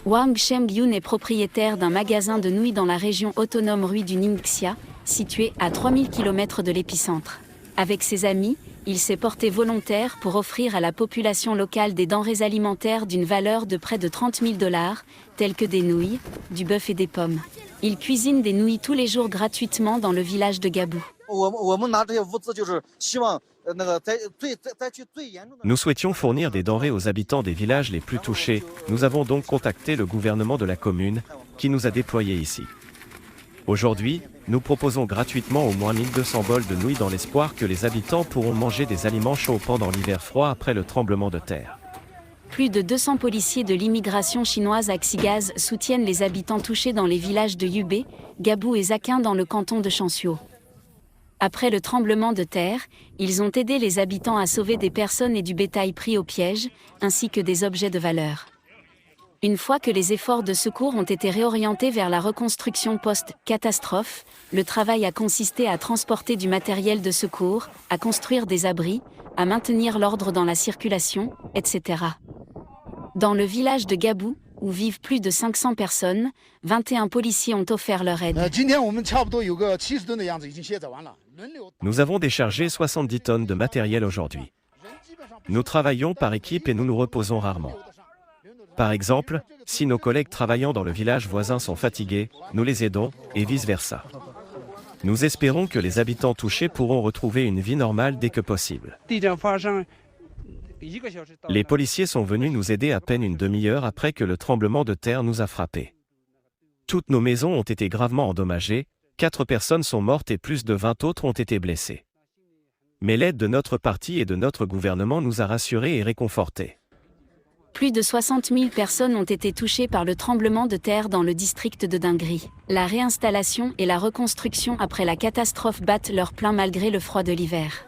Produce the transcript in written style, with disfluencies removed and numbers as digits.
Wang Shengyun est propriétaire d'un magasin de nouilles dans la région autonome Rui du Ningxia, située à 3000 km de l'épicentre. Avec ses amis, il s'est porté volontaire pour offrir à la population locale des denrées alimentaires d'une valeur de près de 30 000 $, telles que des nouilles, du bœuf et des pommes. Il cuisine des nouilles tous les jours gratuitement dans le village de Gabou. Nous souhaitions fournir des denrées aux habitants des villages les plus touchés. Nous avons donc contacté le gouvernement de la commune, qui nous a déployés ici. Aujourd'hui, nous proposons gratuitement au moins 1200 bols de nouilles dans l'espoir que les habitants pourront manger des aliments chauds pendant l'hiver froid après le tremblement de terre. Plus de 200 policiers de l'immigration chinoise à Xigaz soutiennent les habitants touchés dans les villages de Yubé, Gabou et Zaquin dans le canton de Changshuo. Après le tremblement de terre, ils ont aidé les habitants à sauver des personnes et du bétail pris au piège, ainsi que des objets de valeur. Une fois que les efforts de secours ont été réorientés vers la reconstruction post-catastrophe, le travail a consisté à transporter du matériel de secours, à construire des abris, à maintenir l'ordre dans la circulation, etc. Dans le village de Gabou, où vivent plus de 500 personnes, 21 policiers ont offert leur aide. Nous avons déchargé 70 tonnes de matériel aujourd'hui. Nous travaillons par équipe et nous nous reposons rarement. Par exemple, si nos collègues travaillant dans le village voisin sont fatigués, nous les aidons, et vice-versa. Nous espérons que les habitants touchés pourront retrouver une vie normale dès que possible. Les policiers sont venus nous aider à peine une demi-heure après que le tremblement de terre nous a frappés. Toutes nos maisons ont été gravement endommagées, 4 personnes sont mortes et plus de 20 autres ont été blessées. Mais l'aide de notre parti et de notre gouvernement nous a rassurés et réconfortés. Plus de 60 000 personnes ont été touchées par le tremblement de terre dans le district de Dingri. La réinstallation et la reconstruction après la catastrophe battent leur plein malgré le froid de l'hiver.